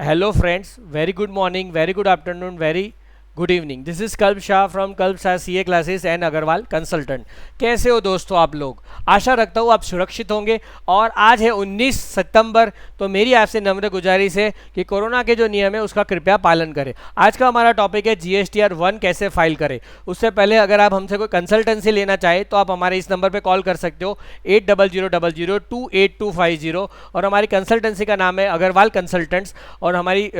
Hello friends, very good morning, very good afternoon, very good evening. This is Kalp Shah from Kalp Shah CA classes and Agarwal consultant. कैसे हो दोस्तों आप लोग? आशा रखता हूँ आप सुरक्षित होंगे। और आज है 19 सितंबर, तो मेरी आपसे नम्र गुजारिश है कि कोरोना के जो नियम है उसका कृपया पालन करें। आज का हमारा टॉपिक है GSTR 1 कैसे फाइल करें। उससे पहले अगर आप हमसे कोई कंसल्टेंसी लेना चाहे तो आप हमारे इस नंबर पर कॉल कर सकते हो 8000028250। और हमारी कंसल्टेंसी का नाम है अग्रवाल कंसल्टेंट्स और हमारी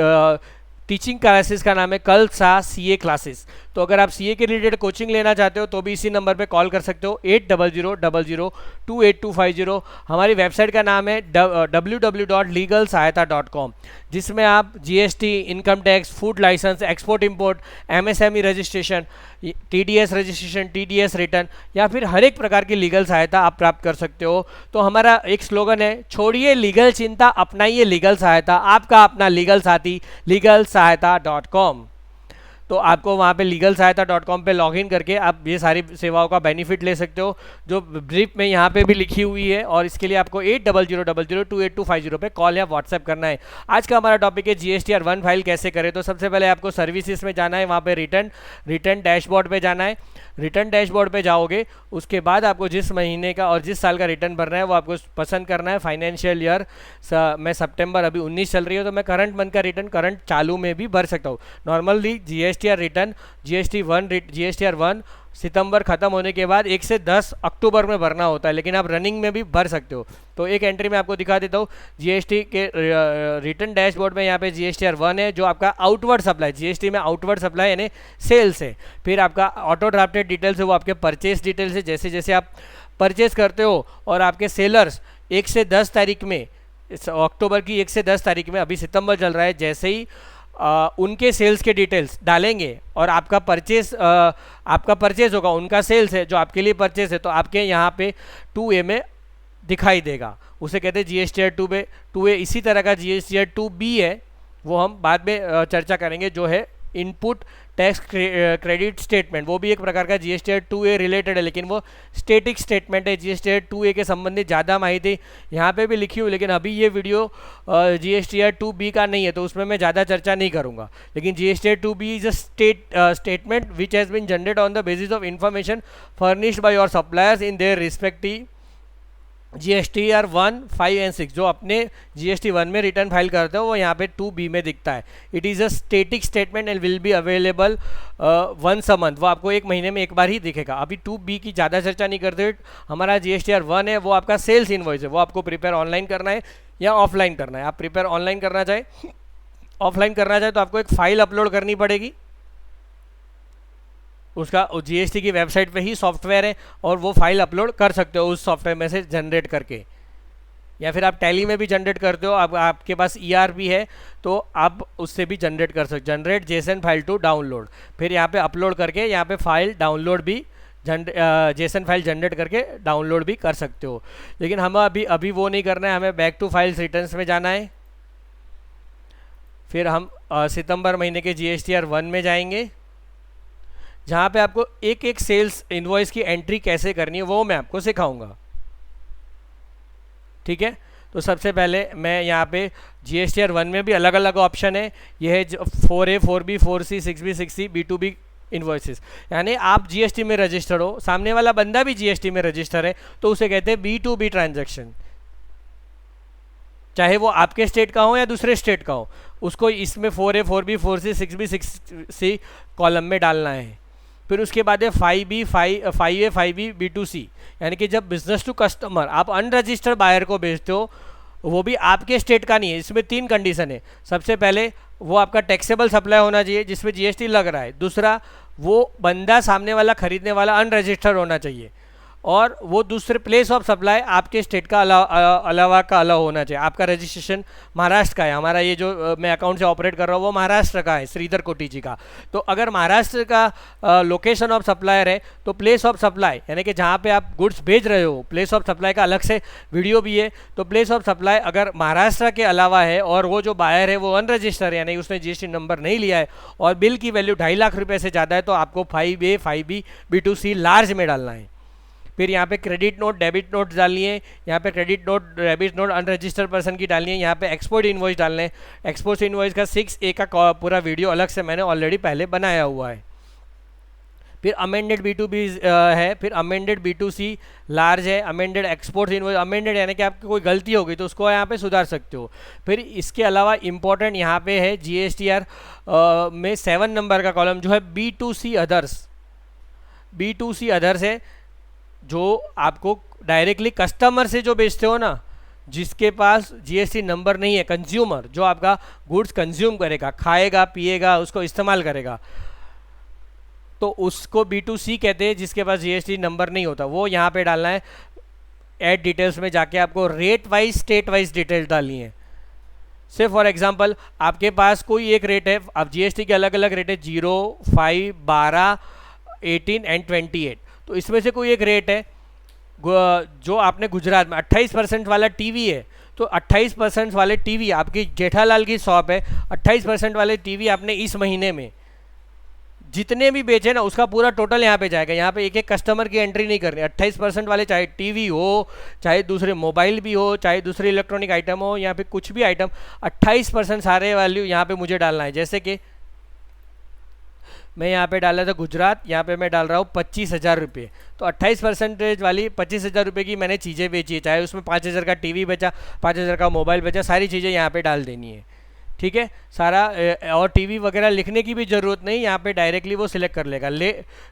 टीचिंग क्लासेस का नाम है कल्प शाह सीए क्लासेस। तो अगर आप सीए के रिलेटेड कोचिंग लेना चाहते हो तो भी इसी नंबर पे कॉल कर सकते हो 8000028250। हमारी वेबसाइट का नाम है www.legalsahayata.com, जिसमें आप GST, income tax, food licence, export import, MSME registration, TDS registration, TDS return या फिर हर एक प्रकार की लीगल सहायता आप प्राप्त कर सकते हो। तो हमारा एक स्लोगन है, छोड़िए लीगल चिंता, अपनाइए लीगल सहायता, आपका अपना लीगल साथी legalsahayata.com। तो आपको वहाँ पे legalsahayata.com पे लॉगिन करके आप ये सारी सेवाओं का बेनिफिट ले सकते हो जो ब्रीफ में यहाँ पे भी लिखी हुई है। और इसके लिए आपको 8000028250 पे कॉल या व्हाट्सएप करना है। आज का हमारा टॉपिक है GSTR 1 फाइल कैसे करें। तो सबसे पहले आपको सर्विसेज में जाना है, वहाँ पे रिटर्न डैशबोर्ड पे जाना है। रिटर्न डैशबोर्ड पे जाओगे, उसके बाद आपको जिस महीने का और जिस साल का रिटर्न भरना है वो आपको पसंद करना है। फाइनेंशियल ईयर मैं सितंबर अभी 19 चल रही है तो मैं करंट मंथ का रिटर्न करंट चालू में भी भर सकता हूँ। नॉर्मली GSTR रिटर्न GSTR 1 सितंबर खत्म होने के बाद 1 से 10 अक्टूबर में भरना होता है, लेकिन आप रनिंग में भी भर सकते हो। तो एक एंट्री में आपको दिखा देता हूँ GST के रिटर्न डैशबोर्ड में। यहाँ पे GSTR 1 है जो आपका आउटवर्ड सप्लाई, GST में आउटवर्ड सप्लाई यानी सेल्स है। फिर आपका ऑटो ड्राफ्टेड डिटेल्स है, वो आपके परचेस डिटेल्स है। जैसे जैसे आप परचेस करते हो और आपके सेलर्स 1 से 10 तारीख में, अक्टूबर की 1 से 10 तारीख में, अभी सितंबर चल रहा है, जैसे ही उनके सेल्स के डिटेल्स डालेंगे और आपका परचेज होगा, उनका सेल्स है जो आपके लिए परचेज है, तो आपके यहाँ पे 2A में दिखाई देगा। उसे कहते हैं GSTR 2A। इसी तरह का GSTR 2B है, वो हम बाद में चर्चा करेंगे, जो है इनपुट टैक्स क्रेडिट स्टेटमेंट। वो भी एक प्रकार का GSTR 2A रिलेटेड है, लेकिन वो स्टेटिक स्टेटमेंट है। GSTR 2A के संबंधित ज़्यादा माहिती यहाँ पे भी लिखी हुई, लेकिन अभी ये वीडियो GSTR 2B का नहीं है तो उसमें मैं ज़्यादा चर्चा नहीं करूँगा। लेकिन GSTR 2B is a statement which has been generate on the basis of information furnished by your suppliers in their respective GSTR 1, 5 and 6। जो अपने GST 1 में रिटर्न फाइल करते हो वो यहाँ पे 2B में दिखता है। It is a static statement and will be available once a month. वो आपको एक महीने में एक बार ही दिखेगा। अभी 2B की ज़्यादा चर्चा नहीं करते। हमारा GSTR 1 है वो आपका सेल्स इनवॉइस है, वो आपको प्रिपेयर ऑनलाइन करना है या ऑफलाइन करना है। आप प्रिपेयर ऑनलाइन करना चाहे, ऑफलाइन करना चाहे तो आपको एक फ़ाइल अपलोड करनी पड़ेगी। उसका GST की वेबसाइट पे ही सॉफ्टवेयर है और वो फाइल अपलोड कर सकते हो उस सॉफ्टवेयर में से जनरेट करके, या फिर आप टैली में भी जनरेट करते हो। आपके पास ERP है तो आप उससे भी जनरेट कर सकते, generate JSON file to download. फिर यहाँ पे अपलोड करके यहाँ पे फाइल डाउनलोड भी JSON फाइल जनरेट करके डाउनलोड भी कर सकते हो। लेकिन हमें अभी वो नहीं करना है, हमें बैक टू फाइल्स रिटर्न्स में जाना है। फिर हम सितंबर महीने के GSTR 1 में जाएंगे, जहाँ पे आपको एक एक सेल्स इनवॉइस की एंट्री कैसे करनी है वो मैं आपको सिखाऊंगा। ठीक है, तो सबसे पहले मैं यहाँ पे GSTR 1 में भी अलग अलग ऑप्शन है। यह है 4A, 4B, 4C, 6B, 6C B2B invoices. यानी आप GST में रजिस्टर हो, सामने वाला बंदा भी GST में रजिस्टर है, तो उसे कहते हैं B2B ट्रांजैक्शन। चाहे वो आपके स्टेट का हो या दूसरे स्टेट का हो, उसको इसमें 4A, 4B, 4C, 6B, 6C column में डालना है। फिर उसके बाद है 5A, 5B B2C, यानी कि जब बिजनेस टू कस्टमर आप अनरजिस्टर्ड बायर को भेजते हो, वो भी आपके स्टेट का नहीं है। इसमें 3 कंडीशन है। सबसे पहले वो आपका टैक्सेबल सप्लाई होना चाहिए जिसमें GST लग रहा है। दूसरा, वो बंदा सामने वाला खरीदने वाला अनरजिस्टर्ड होना चाहिए। और वो दूसरे प्लेस ऑफ सप्लाई आपके स्टेट का अलावा का अलग होना चाहिए। आपका रजिस्ट्रेशन महाराष्ट्र का है, हमारा ये जो मैं अकाउंट से ऑपरेट कर रहा हूँ वो महाराष्ट्र का है, श्रीधर कोटी जी का। तो अगर महाराष्ट्र का लोकेशन ऑफ सप्लायर है तो प्लेस ऑफ सप्लाई यानी कि जहाँ पे आप गुड्स भेज रहे हो, प्लेस ऑफ सप्लाई का अलग से वीडियो भी है। तो प्लेस ऑफ सप्लाई अगर महाराष्ट्र के अलावा है और वो जो बायर है वो अनरजिस्टर है, यानी उसने GST नंबर नहीं लिया है और बिल की वैल्यू 2.5 लाख रुपये से ज़्यादा है, तो आपको 5A, 5B B2C लार्ज में डालना है। फिर यहाँ पे क्रेडिट नोट डेबिट नोट डालनी है, यहाँ पे credit note debit note unregistered person की डालनी है, यहाँ पे एक्सपोर्ट इनवॉइस डालना है। एक्सपोर्ट इनवॉइस का 6A का पूरा वीडियो अलग से मैंने ऑलरेडी पहले बनाया हुआ है। फिर अमेंडेड B2B है, फिर अमेंडेड B2C लार्ज है, अमेंडेड एक्सपोर्ट इनवॉइस, अमेंडेड यानी कि आपकी कोई गलती हो गई तो उसको यहाँ पे सुधार सकते हो। फिर इसके अलावा इम्पोर्टेंट यहाँ पे है GSTR में 7 नंबर का कॉलम जो है B2C अदर्स। B2C अदर्स है जो आपको डायरेक्टली कस्टमर से जो बेचते हो ना, जिसके पास GST नंबर नहीं है, कंज्यूमर जो आपका गुड्स कंज्यूम करेगा, खाएगा पिएगा उसको इस्तेमाल करेगा, तो उसको B2C कहते हैं, जिसके पास GST नंबर नहीं होता। वो यहाँ पे डालना है। ऐड डिटेल्स में जाके आपको rate wise state wise details डालनी है। से फॉर एग्जांपल आपके पास कोई एक रेट है, अब GST के अलग अलग रेट है 0, 5, 12, 18 एंड 28। तो इसमें से कोई एक रेट है जो आपने गुजरात में 28% वाला टीवी है, तो 28% वाले टीवी आपकी जेठालाल की शॉप है, 28% वाले टीवी आपने इस महीने में जितने भी बेचे ना उसका पूरा टोटल यहाँ पे जाएगा। यहाँ पे एक एक कस्टमर की एंट्री नहीं करनी। 28% वाले चाहे टीवी हो, चाहे दूसरे मोबाइल भी हो, चाहे दूसरे इलेक्ट्रॉनिक आइटम हो, या फिर कुछ भी आइटम, 28% सारे वैल्यू यहाँ पे मुझे डालना है। जैसे कि मैं यहाँ पे डाला था गुजरात, यहाँ पे मैं डाल रहा हूँ 25,000 रुपये। तो 28% वाली 25,000 रुपये की मैंने चीज़ें बेची है, चाहे उसमें 5,000 का टीवी बेचा, 5,000 का मोबाइल बेचा, सारी चीज़ें यहाँ पे डाल देनी है। ठीक है सारा, और टीवी वगैरह लिखने की भी ज़रूरत नहीं, यहाँ पे डायरेक्टली वो सिलेक्ट कर लेगा।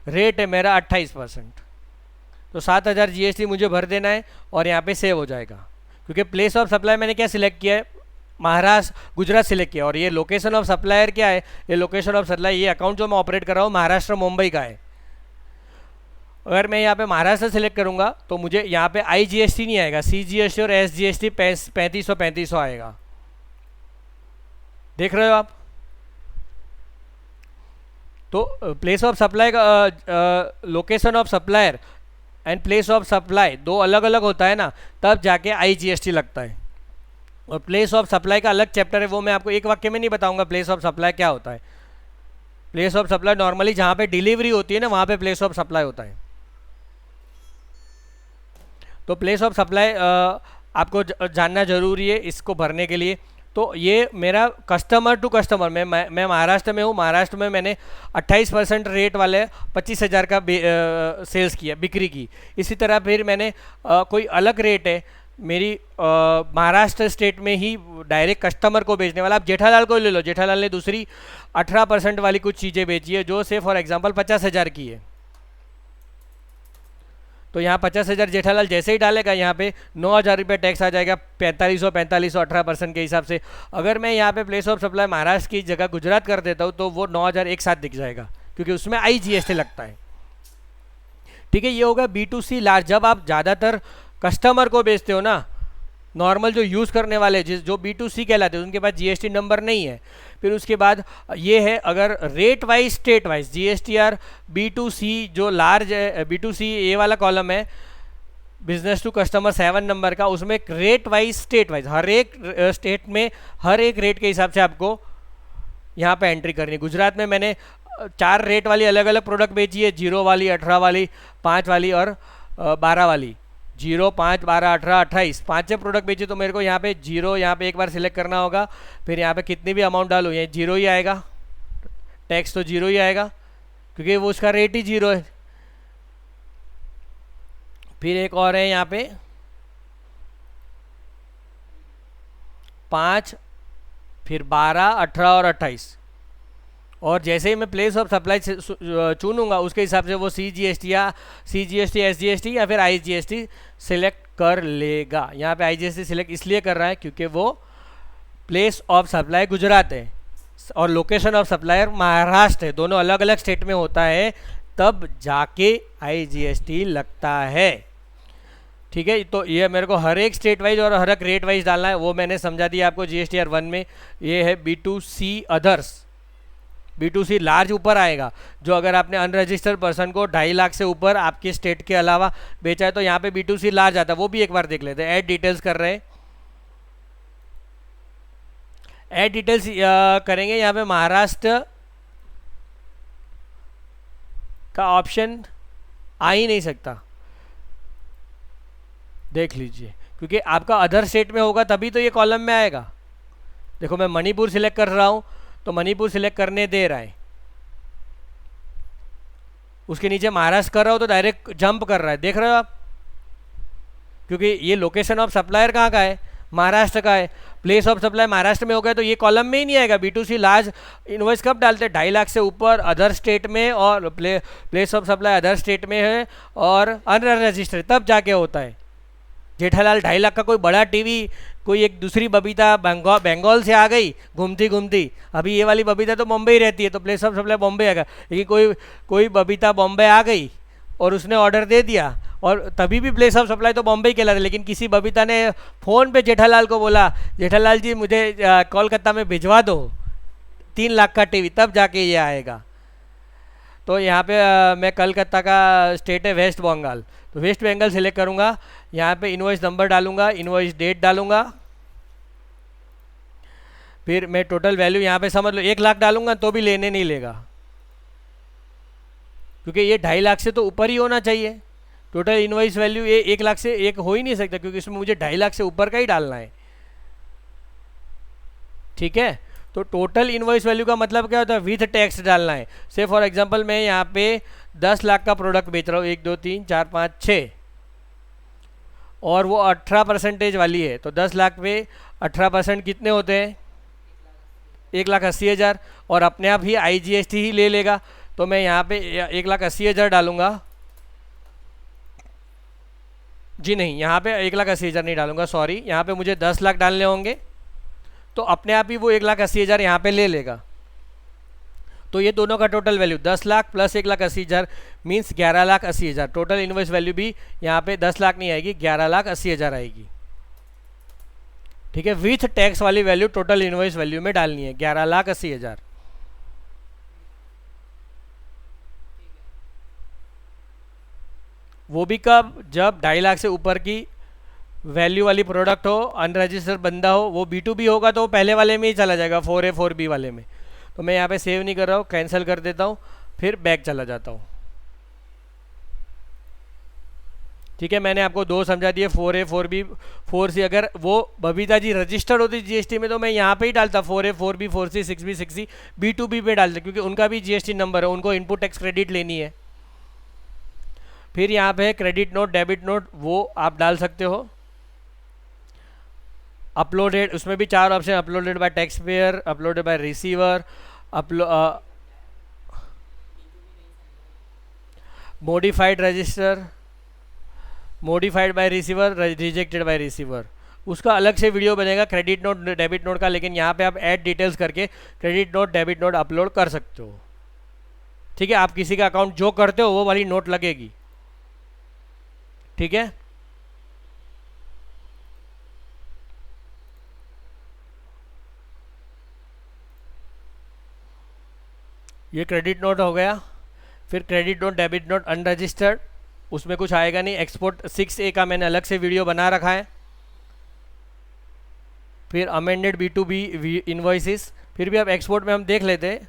रेट है मेरा 28%, तो 7,000 GST मुझे भर देना है और यहाँ पे सेव हो जाएगा। क्योंकि प्लेस ऑफ सप्लाई मैंने क्या सिलेक्ट किया है, महाराष्ट्र गुजरात सिलेक्ट किया, और ये लोकेशन ऑफ सप्लायर क्या है, ये लोकेशन ऑफ सप्लाई, ये अकाउंट जो मैं ऑपरेट कर रहा हूँ महाराष्ट्र मुंबई का है। अगर मैं यहाँ पे महाराष्ट्र सेलेक्ट करूँगा तो मुझे यहाँ पे IGST नहीं आएगा, CGST और SGST 3500 आएगा। देख रहे हो आप? तो प्लेस ऑफ सप्लाई का location of supplier and place of supply दो अलग अलग होता है ना, तब जाके IGST लगता है। और प्लेस ऑफ सप्लाई का अलग चैप्टर है, वो मैं आपको एक वाक्य में नहीं बताऊंगा प्लेस ऑफ सप्लाई क्या होता है। प्लेस ऑफ सप्लाई नॉर्मली जहाँ पे डिलीवरी होती है ना, वहाँ पे प्लेस ऑफ सप्लाई होता है। तो प्लेस ऑफ सप्लाई आपको जानना जरूरी है इसको भरने के लिए। तो ये मेरा कस्टमर टू कस्टमर, मैं महाराष्ट्र में हूँ, महाराष्ट्र में मैंने 28% रेट वाले 25,000 का सेल्स किया, बिक्री की। इसी तरह फिर मैंने कोई अलग रेट है मेरी महाराष्ट्र स्टेट में ही डायरेक्ट कस्टमर को बेचने वाला, आप जेठालाल को ले लो, जेठालाल ने दूसरी 18% वाली कुछ चीज़ें बेची है जो से फॉर एग्जांपल 50,000 की है। तो यहाँ 50,000 जेठालाल जैसे ही डालेगा यहाँ पे 9,000 रुपये टैक्स आ जाएगा, 4500 18% के हिसाब से। अगर मैं यहाँ पे प्लेस ऑफ सप्लाई महाराष्ट्र की जगह गुजरात कर देता हूँ तो वो 9,000 एक साथ दिख जाएगा, क्योंकि उसमें IGST लगता है। ठीक है, ये होगा B2C लार्ज। जब आप ज़्यादातर कस्टमर को बेचते हो ना, नॉर्मल जो यूज़ करने वाले जो B2C कहलाते हैं उनके पास GST नंबर नहीं है। फिर उसके बाद ये है, अगर rate wise state wise GSTR B2C जो लार्ज है, B2C ये वाला कॉलम है बिजनेस टू कस्टमर 7 नंबर का, उसमें रेट वाइज स्टेट वाइज हर एक स्टेट में हर एक रेट के हिसाब से आपको यहाँ पे एंट्री करनी है। गुजरात में मैंने 4 रेट वाली अलग अलग प्रोडक्ट बेची है, 0 वाली, 18 वाली, 5 वाली और 12 वाली। 0, 5, 12, 18, 28 5 प्रोडक्ट बेचे, तो मेरे को यहाँ पे 0 यहाँ पे एक बार सिलेक्ट करना होगा। फिर यहाँ पे कितनी भी अमाउंट डालूँ ये 0 ही आएगा, टैक्स तो 0 ही आएगा क्योंकि वो उसका रेट ही 0 है। फिर एक और है यहाँ पे 5, फिर 12, 18 और 28, और जैसे ही मैं प्लेस ऑफ सप्लाई चुनूंगा उसके हिसाब से वो CGST या SGST या फिर IGST सिलेक्ट कर लेगा। यहाँ पे IGST सिलेक्ट इसलिए कर रहा है क्योंकि वो प्लेस ऑफ सप्लाई गुजरात है और लोकेशन ऑफ सप्लायर महाराष्ट्र है, दोनों अलग अलग स्टेट में होता है, तब जाके IGST लगता है। ठीक है, तो ये मेरे को हर एक स्टेट वाइज और हर एक रेट वाइज डालना है, वो मैंने समझा दिया आपको GSTR 1 में। ये है B2C अदर्स। B2C लार्ज ऊपर आएगा, जो अगर आपने अनरजिस्टर्ड पर्सन को 2.5 लाख से ऊपर आपके स्टेट के अलावा बेचा है तो यहाँ पे B2C लार्ज आता है, वो भी एक बार देख लेते हैं। ऐड डिटेल्स कर रहे हैं, ऐड डिटेल्स करेंगे। यहाँ पे महाराष्ट्र का ऑप्शन आ ही नहीं सकता, देख लीजिए, क्योंकि आपका अदर स्टेट में होगा तभी तो ये कॉलम में आएगा। देखो मैं मणिपुर सिलेक्ट कर रहा हूँ तो मणिपुर सिलेक्ट करने दे रहा है, उसके नीचे महाराष्ट्र कर रहा हो तो डायरेक्ट जंप कर रहा है, देख रहे हो आप, क्योंकि ये लोकेशन ऑफ सप्लायर कहाँ का है, महाराष्ट्र का है। प्लेस ऑफ सप्लाई महाराष्ट्र में हो गया तो ये कॉलम में ही नहीं आएगा। B2C लार्ज इनवॉइस कब डालते हैं, 2.5 लाख से ऊपर अदर स्टेट में, और place of supply other state में है और अनरजिस्टर्ड, तब जाके होता है। जेठालाल 2.5 लाख का कोई बड़ा टीवी, कोई एक दूसरी बबीता बंगाल से आ गई घूमती घूमती, अभी ये वाली बबीता तो बॉम्बे ही रहती है तो प्लेस ऑफ सप्लाई बॉम्बे आएगा, लेकिन कोई बबीता बॉम्बे आ गई और उसने ऑर्डर दे दिया और तभी भी प्लेस ऑफ सप्लाई तो बॉम्बे ही कहलाता है। लेकिन किसी बबीता ने फ़ोन पे जेठालाल को बोला, जेठालाल जी मुझे कोलकाता में भिजवा दो 3 लाख का टीवी, तब जाके ये आएगा। तो यहाँ पे मैं कलकत्ता का स्टेट है वेस्ट बंगाल, तो वेस्ट बंगाल सेलेक्ट करूँगा, यहाँ पे इनवॉइस नंबर डालूंगा, इनवॉइस डेट डालूंगा, फिर मैं टोटल वैल्यू यहाँ पे समझ लो 1 लाख डालूंगा तो भी लेने नहीं लेगा, क्योंकि ये 2.5 लाख से तो ऊपर ही होना चाहिए। टोटल इनवॉइस वैल्यू ये 1 लाख से एक हो ही नहीं सकता, क्योंकि इसमें मुझे 2.5 लाख से ऊपर का ही डालना है। ठीक है, तो टोटल इनवॉइस वैल्यू का मतलब क्या होता है, विथ टैक्स डालना है। से फॉर एग्जांपल मैं यहाँ पे 10 लाख का प्रोडक्ट बेच रहा हूँ, 1 2 3 4 5 6, और वो 18% वाली है, तो 10 लाख पे 18% कितने होते हैं, 1,80,000, और अपने आप ही IGST ही ले लेगा। तो मैं यहाँ पे 1,80,000 डालूंगा, जी नहीं, यहाँ पे 1,80,000 नहीं डालूंगा, सॉरी, यहाँ पे मुझे 10 लाख डालने होंगे, तो अपने आप ही वो 1,80,000 यहाँ पे ले लेगा। तो ये दोनों का total value 10 lakh plus 1,80,000 means 11,80,000। Total invoice value भी यहाँ पे 10 लाख नहीं आएगी, 11,80,000 आएगी। ठीक है, विथ टैक्स वाली वैल्यू टोटल इनवॉइस वैल्यू में डालनी है 11,80,000। वो भी कब, जब 2.5 लाख से ऊपर की वैल्यू वाली प्रोडक्ट हो, अनरजिस्टर्ड बंदा हो, वो B2B होगा तो वो पहले वाले में ही चला जाएगा, 4A 4B वाले में। तो मैं यहाँ पे सेव नहीं कर रहा हूँ, कैंसिल कर देता हूँ, फिर बैक चला जाता हूँ। ठीक है, मैंने आपको 2 समझा दिए, 4A 4B 4C। अगर वो बबीता जी रजिस्टर्ड होती GST में तो मैं यहाँ पे ही डालता 4A 4B 4C 6B 6C, B2B पे डालता, क्योंकि उनका भी GST नंबर है, उनको इनपुट टैक्स क्रेडिट लेनी है। फिर यहाँ पे क्रेडिट नोट डेबिट नोट, वो आप डाल सकते हो। अपलोडेड, उसमें भी 4 option, uploaded by taxpayer, uploaded by receiver, modified register, modified by receiver, rejected by receiver, उसका अलग से वीडियो बनेगा क्रेडिट नोट डेबिट नोट का। लेकिन यहाँ पे आप ऐड डिटेल्स करके credit note debit note upload कर सकते हो। ठीक है, आप किसी का अकाउंट जो करते हो वो वाली नोट लगेगी। ठीक है, ये क्रेडिट नोट हो गया। फिर credit note debit note unregistered, उसमें कुछ आएगा नहीं। एक्सपोर्ट 6A का मैंने अलग से वीडियो बना रखा है। फिर अमेंडेड B2B इनवॉइसेस, फिर भी अब एक्सपोर्ट में हम देख लेते हैं।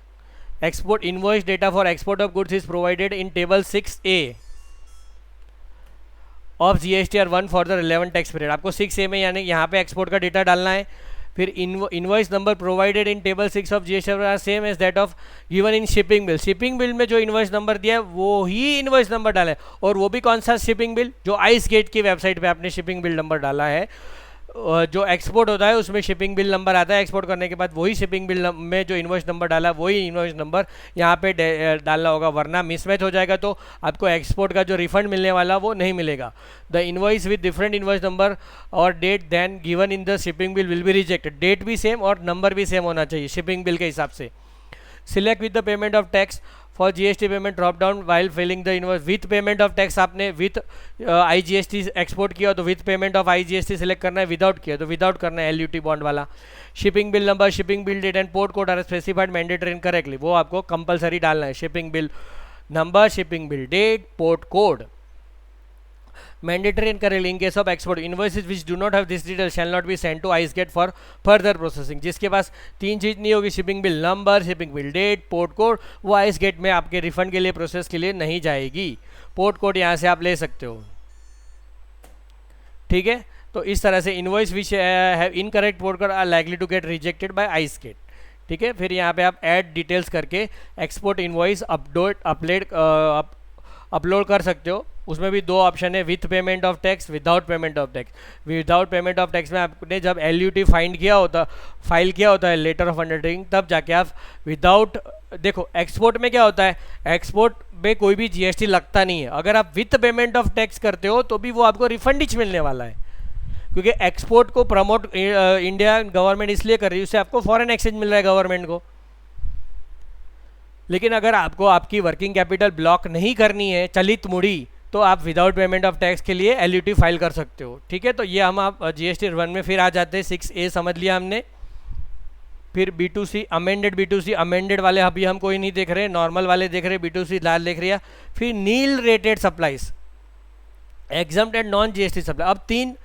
Export invoice data for export of goods is provided in table 6A of GSTR 1 for the relevant tax period. आपको 6A में यानी यहाँ पे एक्सपोर्ट का डेटा डालना है। फिर invoice number provided in table 6 of GSTR same as that of given in shipping bill. Shipping bill में जो इनवॉइस नंबर दिया है वो ही इनवॉइस नंबर डाला है, और वो भी कौन सा शिपिंग बिल, जो आइस गेट की वेबसाइट पे आपने शिपिंग बिल नंबर डाला है। जो एक्सपोर्ट होता है उसमें शिपिंग बिल नंबर आता है, एक्सपोर्ट करने के बाद वही शिपिंग बिल में जो इनवॉइस नंबर डाला वही इनवॉइस नंबर यहाँ पे डालना होगा, वरना मिसमैच हो जाएगा तो आपको एक्सपोर्ट का जो रिफंड मिलने वाला वो नहीं मिलेगा। The invoice with different invoice number और date than given in the shipping bill will be rejected. Date भी सेम और नंबर भी सेम होना चाहिए शिपिंग बिल के हिसाब से। Select with the payment of tax for GST payment drop down while filling the invoice. With payment of tax आपने with IGST export किया तो with payment of IGST select करना है, विदाउट किया तो विदाउट करना है, LUT बॉन्ड वाला। Shipping bill number, shipping bill date and port code are specified mandatory incorrectly, वो आपको कंपलसरी डालना है। Shipping bill number, shipping bill date, port code mandatory incorrectly. In case of export invoices which do not have this detail shall not be send to ICEGATE for further processing. जिसके पास 3 चीज़ नहीं होगी, shipping bill number, shipping bill date, port code, वो ICEGATE में आपके refund के लिए प्रोसेस के लिए नहीं जाएगी। पोर्ट कोड यहाँ से आप ले सकते हो। ठीक है। तो इस तरह से invoice which have incorrect port code are likely to get rejected by ICEGATE. ठीक है, फिर यहाँ पे आप ऐड डिटेल्स करके एक्सपोर्ट इनवॉइस अपलोड कर सकते हो। उसमें भी दो ऑप्शन है, with payment of tax, without payment of tax. Without payment of tax में आपने जब LUT फाइल किया होता है लेटर ऑफ अंडरटेकिंग, तब जाके आप विदाउट, देखो एक्सपोर्ट में क्या होता है, एक्सपोर्ट में कोई भी GST लगता नहीं है। अगर आप विथ पेमेंट ऑफ टैक्स करते हो तो भी वो आपको रिफंड ही मिलने वाला है, क्योंकि एक्सपोर्ट को प्रमोट इंडिया गवर्नमेंट इसलिए कर रही है, उससे आपको फॉरेन एक्सचेंज मिल रहा है गवर्नमेंट को। लेकिन अगर आपको आपकी वर्किंग कैपिटल ब्लॉक नहीं करनी है, चलित मुड़ी, तो आप विदाउट पेमेंट ऑफ टैक्स के लिए LUT फाइल कर सकते हो। ठीक है, तो ये हम आप GST 1 में फिर आ जाते हैं। 6A समझ लिया हमने। फिर B2C अमेंडेड वाले अभी हम कोई नहीं देख रहे, नॉर्मल वाले देख रहे, B2C लाल देख रही है। फिर nil rated supplies, exempt and non GST supply. अब तीन,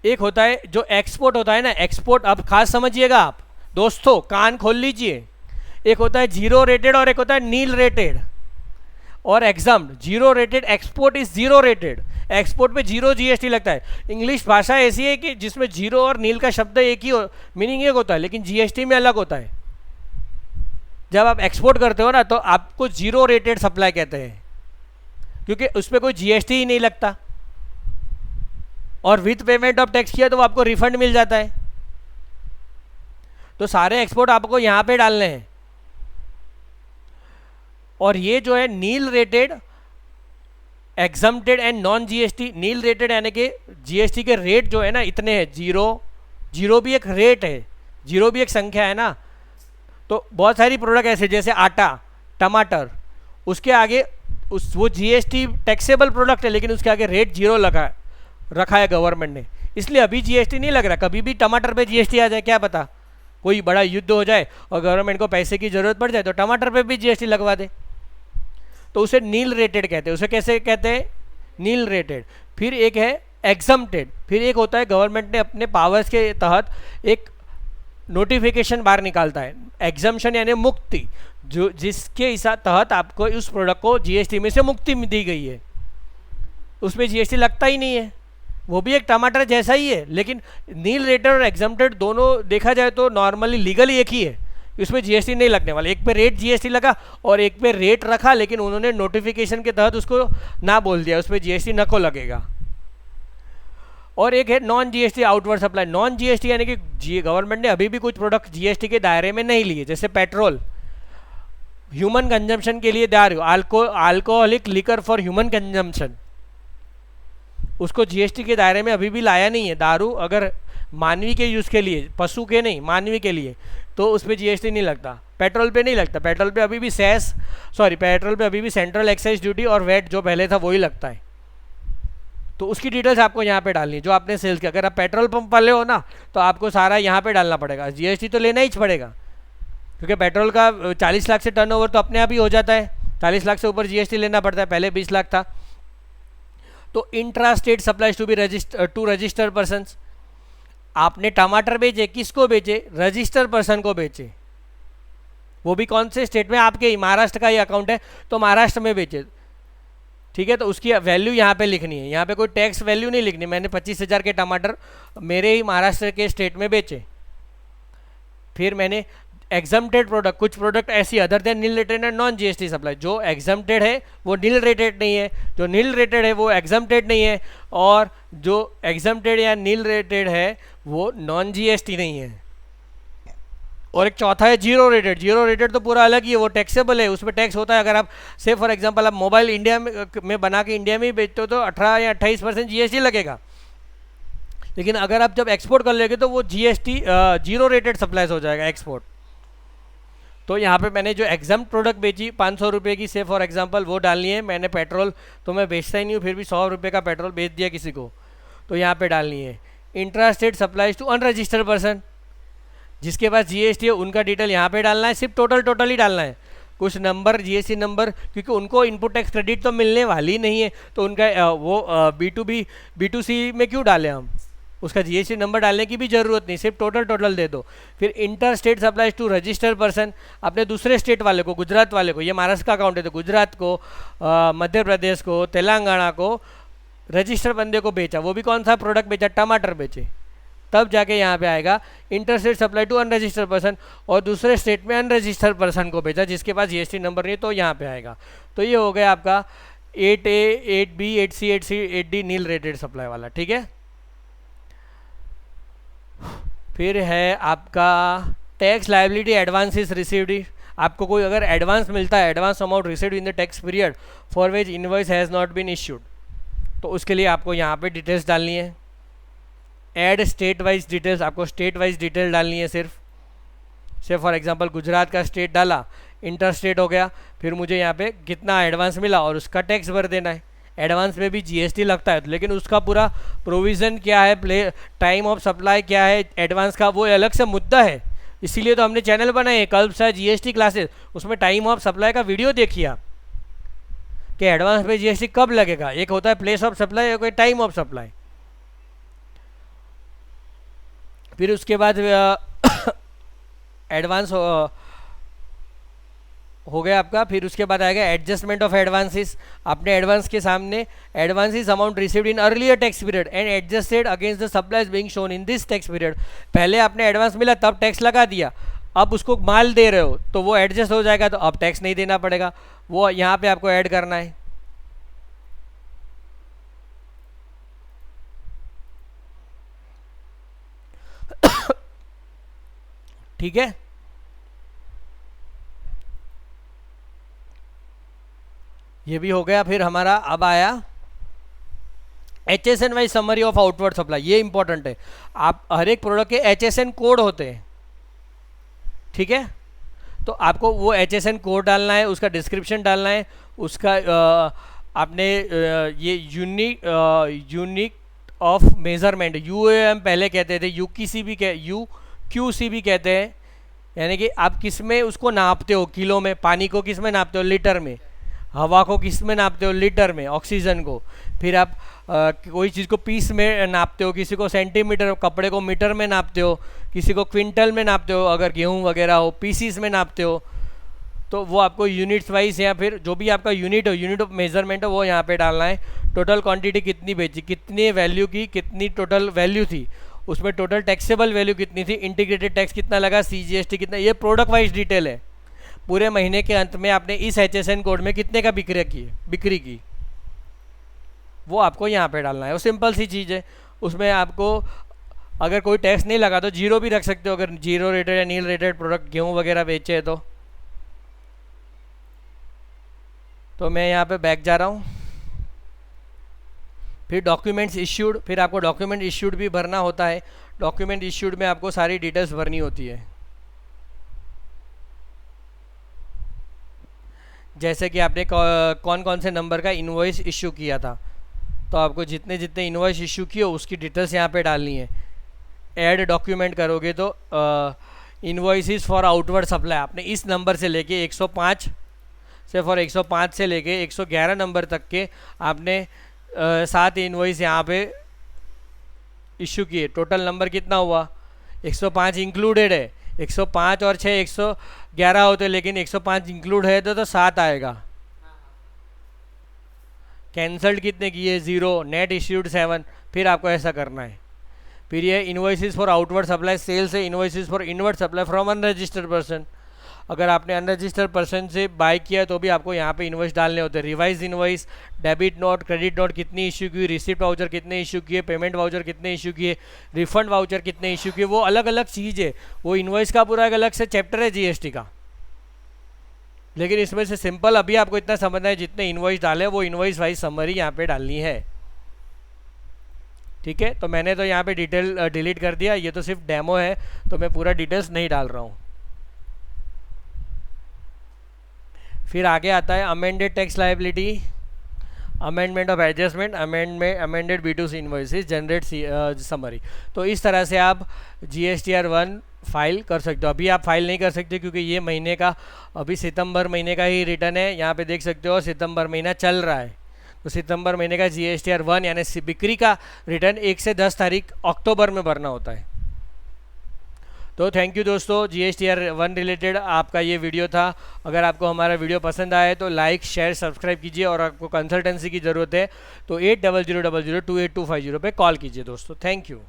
एक होता है जो एक्सपोर्ट होता है ना, एक्सपोर्ट, अब खास समझिएगा आप दोस्तों, कान खोल लीजिए। एक होता है जीरो रेटेड और एक होता है नील रेटेड और examined. Zero rated export is zero rated, export पे जीरो GST लगता है। इंग्लिश भाषा ऐसी है कि जिसमें जीरो और नील का शब्द एक ही मीनिंग एक होता है, लेकिन GST में अलग होता है। जब आप एक्सपोर्ट करते हो ना, तो आपको जीरो रेटेड सप्लाई कहते हैं, क्योंकि उस पर कोई GST ही नहीं लगता, और विथ पेमेंट ऑफ टैक्स किया तो वो आपको रिफंड मिल जाता है। तो सारे एक्सपोर्ट आपको यहाँ पे डालने हैं। और ये जो है nil rated, exempted and non GST। Nil rated यानी कि GST के रेट जो है ना इतने हैं, जीरो भी एक रेट है, जीरो भी एक संख्या है ना। तो बहुत सारी प्रोडक्ट ऐसे जैसे आटा, टमाटर, उसके आगे वो GST टैक्सेबल प्रोडक्ट है, लेकिन उसके आगे रेट जीरो रखा है गवर्नमेंट ने, इसलिए अभी GST नहीं लग रहा। कभी भी टमाटर पे GST आ जाए, क्या पता कोई बड़ा युद्ध हो जाए और गवर्नमेंट को पैसे की ज़रूरत पड़ जाए तो टमाटर पे भी GST लगवा दे, तो उसे नील रेटेड कहते हैं। उसे कैसे कहते हैं? Nil rated. फिर एक है एग्जम्प्टेड। फिर एक होता है गवर्नमेंट ने अपने पावर्स के तहत एक नोटिफिकेशन बाहर निकालता है, एग्जम्पशन यानी मुक्ति, जो जिसके तहत आपको उस प्रोडक्ट को GST में से मुक्ति दी गई है, उसमें GST लगता ही नहीं है, वो भी एक टमाटर जैसा ही है। लेकिन नील रेटेड और एग्जम्प्टेड दोनों देखा जाए तो नॉर्मली लीगली एक ही है, उसमें GST नहीं लगने वाला। एक पे रेट GST लगा और एक पे रेट रखा, लेकिन उन्होंने नोटिफिकेशन के तहत उसको ना बोल दिया, उसमें GST नको लगेगा। और एक है non GST outward supply. Non GST यानी कि गवर्नमेंट ने अभी भी कुछ प्रोडक्ट GST के दायरे में नहीं लिए, जैसे पेट्रोल ह्यूमन कंजम्पशन के लिए दारू, alcoholic liquor for human consumption, उसको GST के दायरे में अभी भी लाया नहीं है। दारू अगर मानवी के यूज़ के लिए, पशु के नहीं, मानवी के लिए, तो उस पर GST नहीं लगता। पेट्रोल पे नहीं लगता, पेट्रोल पे अभी भी पेट्रोल पे अभी भी सेंट्रल एक्साइज ड्यूटी और वैट जो पहले था वही लगता है। तो उसकी डिटेल्स आपको यहाँ पे डालनी है, जो आपने सेल्स किया। अगर आप पेट्रोल पंप वाले हो ना, तो आपको सारा यहाँ पे डालना पड़ेगा, GST तो लेना ही पड़ेगा, क्योंकि पेट्रोल का 40 लाख से टर्नओवर तो अपने आप ही हो जाता है, 40 लाख से ऊपर GST लेना पड़ता है, पहले 20 लाख था। तो intra state supplies to register persons. आपने टमाटर बेचे, किसको बेचे? रजिस्टर पर्सन को बेचे, वो भी कौन से स्टेट में? आपके ही महाराष्ट्र का ही अकाउंट है तो महाराष्ट्र में बेचे, ठीक है। तो उसकी वैल्यू यहाँ पे लिखनी है, यहाँ पे कोई टैक्स वैल्यू नहीं लिखनी। मैंने 25,000 के टमाटर मेरे ही महाराष्ट्र के स्टेट में बेचे। फिर मैंने एग्जम्प्टेड प्रोडक्ट, कुछ प्रोडक्ट ऐसी other than nil rated and non GST supply, जो एग्जम्प्टेड है वो नील रेटेड नहीं है, जो नील रेटेड है वो एग्जम्प्टेड नहीं है, और जो एग्जम्प्टेड या नील रेटेड है वो नॉन GST नहीं है। और एक चौथा है जीरो रेटेड। जीरो रेटेड तो पूरा अलग ही है, वो टैक्सेबल है, उसमें टैक्स होता है। अगर आप से फॉर एग्जांपल आप मोबाइल इंडिया में बना के इंडिया में ही बेचते हो तो 18 या 28% GST लगेगा। लेकिन अगर आप जब एक्सपोर्ट कर लेंगे तो वो GST जीरो रेटेड सप्लाईज हो जाएगा एक्सपोर्ट। तो यहाँ पे मैंने जो एग्जाम प्रोडक्ट बेची 500 रुपये की, से फॉर एग्जांपल, वो डालनी है। मैंने पेट्रोल तो मैं बेचता ही नहीं हूँ, फिर भी 100 रुपये का पेट्रोल बेच दिया किसी को, तो यहाँ पे डालनी है। Intra state supplies to unregistered person, जिसके पास GST है उनका डिटेल यहाँ पे डालना है, सिर्फ टोटल ही डालना है, कुछ नंबर, GST नंबर, क्योंकि उनको इनपुट टैक्स क्रेडिट तो मिलने वाली नहीं है, तो उनका वो B2C में क्यों डालें हम, उसका GST नंबर डालने की भी ज़रूरत नहीं, सिर्फ टोटल दे दो। फिर inter state supplies to registered person, अपने दूसरे स्टेट वाले को, गुजरात वाले को, ये महाराष्ट्र का अकाउंट है तो गुजरात को, मध्य प्रदेश को, तेलंगाना को, रजिस्टर बंदे को बेचा, वो भी कौन सा प्रोडक्ट बेचा, टमाटर बेचे, तब जाके यहाँ पे आएगा interstate supply to unregistered person, और दूसरे स्टेट में अनरजिस्टर्ड पर्सन को बेचा जिसके पास जीएसटी नंबर नहीं है, तो यहाँ पे आएगा। तो ये हो गया आपका 8A 8B 8C 8C 8D nil rated supply वाला, ठीक है। फिर है आपका टैक्स लायबिलिटी एडवांसेस रिसीव्ड। आपको कोई अगर एडवांस मिलता है, advance amount received in the tax period for which invoice has not been issued, तो उसके लिए आपको यहाँ पे डिटेल्स डालनी है। ऐड स्टेट वाइज डिटेल्स, आपको स्टेट वाइज डिटेल डालनी है सिर्फ से फॉर एग्जांपल गुजरात का स्टेट डाला, इंटर स्टेट हो गया, फिर मुझे यहाँ पे कितना एडवांस मिला और उसका टैक्स भर देना है। एडवांस में भी जीएसटी लगता है, लेकिन उसका पूरा प्रोविज़न क्या है, टाइम ऑफ सप्लाई क्या है एडवांस का, वो अलग से मुद्दा है। इसीलिए तो हमने चैनल बनाए हैं कल्प सा जीएसटी क्लासेस, उसमें टाइम ऑफ सप्लाई का वीडियो देखिए आप कि एडवांस में जीएसटी कब लगेगा। एक होता है प्लेस ऑफ सप्लाई, एक होता है टाइम ऑफ सप्लाई। फिर उसके बाद एडवांस हो गया आपका। फिर उसके बाद आएगा एडजस्टमेंट ऑफ एडवांसेस। आपने एडवांस के सामने advances amount received in earlier tax period and adjusted against the supplies being shown in this tax period. पहले आपने एडवांस मिला तब टैक्स लगा दिया, अब उसको माल दे रहे हो तो वो एडजस्ट हो जाएगा, तो अब टैक्स नहीं देना पड़ेगा, वो यहाँ पे आपको ऐड करना है। ठीक है, ये भी हो गया। फिर हमारा अब आया HSN wise summary of outward supply. ये इंपॉर्टेंट है, आप हर एक प्रोडक्ट के HSN कोड होते हैं, ठीक है। तो आपको वो HSN कोड डालना है, उसका डिस्क्रिप्शन डालना है, उसका आपने ये यूनिक ऑफ मेजरमेंट UAM पहले कहते थे, UQC भी कहते हैं, यानी कि आप किस में उसको नापते हो, किलो में, पानी को किस में नापते हो, लीटर में, हवा को किस में नापते हो, लीटर में, ऑक्सीजन को। फिर आप कोई चीज़ को पीस में नापते हो, किसी को सेंटीमीटर, कपड़े को मीटर में नापते हो, किसी को क्विंटल में नापते हो, अगर गेहूं वगैरह हो पीसीस में नापते हो, तो वो आपको यूनिट्स वाइज या फिर जो भी आपका यूनिट हो, यूनिट ऑफ मेजरमेंट हो, वो यहाँ पे डालना है। टोटल क्वांटिटी कितनी बेची, कितनी वैल्यू की, कितनी टोटल वैल्यू थी, उसमें टोटल टैक्सेबल वैल्यू कितनी थी, इंटीग्रेटेड टैक्स कितना लगा, CGST कितना, ये प्रोडक्ट वाइज डिटेल है। पूरे महीने के अंत में आपने इस HSN कोड में कितने का बिक्री की, वो आपको यहाँ पे डालना है। वो सिंपल सी चीज़ है, उसमें आपको अगर कोई टैक्स नहीं लगा तो जीरो भी रख सकते हो, अगर जीरो रेटेड या नील रेटेड प्रोडक्ट गेहूँ वगैरह बेचे है तो मैं यहाँ पे बैक जा रहा हूँ। फिर डॉक्यूमेंट्स इश्यूड, फिर आपको डॉक्यूमेंट इश्यूड भी भरना होता है। डॉक्यूमेंट इश्यूड में आपको सारी डिटेल्स भरनी होती है, जैसे कि आपने कौन कौन से नंबर का इनवॉइस इशू किया था, तो आपको जितने जितने इनवॉइस इशू किए उसकी डिटेल्स यहाँ पे डालनी है। ऐड डॉक्यूमेंट करोगे तो इनवॉइसेस फॉर आउटवर्ड सप्लाई, आपने इस नंबर से लेके 105 से फॉर 105 से लेके 111 नंबर तक के आपने 7 इनवॉइस यहाँ पे इशू किए। टोटल नंबर कितना हुआ, 105 इंक्लूडेड है, 105 और 6 111 होते, लेकिन 105 इंक्लूड है तो 7 आएगा। कैंसल्ड कितने किए, 0, नेट इश्यूड 7। फिर आपको ऐसा करना है। फिर ये invoices for outward supply, sales है invoices for inward supply from unregistered person. अगर आपने अनरजिस्टर्ड पर्सन से बाय किया तो भी आपको यहाँ पे इनवॉइस डालने होते हैं। Revise invoice, debit note, credit note कितनी इशू की, रिसिप्ट वाउचर कितने इशू किए, पेमेंट वाउचर कितने इशू किए, रिफंड वाउचर कितने इशू किए, वो अलग अलग चीज़ है। वो इनवॉइस का पूरा एक अलग से चैप्टर है जीएसटी का, लेकिन इसमें से सिंपल अभी आपको इतना समझना है, जितने इनवॉइस डाले वो इनवॉइस वाइज समरी यहाँ पे डालनी है। ठीक है, तो मैंने तो यहाँ पे डिटेल डिलीट कर दिया, ये तो सिर्फ डेमो है तो मैं पूरा डिटेल्स नहीं डाल रहा हूँ। फिर आगे आता है amended tax liability, amendment of adjustment, amended B2C invoices, generate summary. तो इस तरह से आप GSTR 1 फाइल कर सकते हो। अभी आप फाइल नहीं कर सकते क्योंकि ये महीने का, अभी सितंबर महीने का ही रिटर्न है। यहाँ पे देख सकते हो सितंबर महीना चल रहा है, तो सितंबर महीने का GSTR 1 यानी बिक्री का रिटर्न 1 से 10 तारीख अक्टूबर में भरना होता है। तो थैंक यू दोस्तों, GSTR1 रिलेटेड आपका ये वीडियो था। अगर आपको हमारा वीडियो पसंद आए तो लाइक शेयर सब्सक्राइब कीजिए, और आपको कंसल्टेंसी की ज़रूरत है तो 8000002825 पे कॉल कीजिए दोस्तों। Thank you.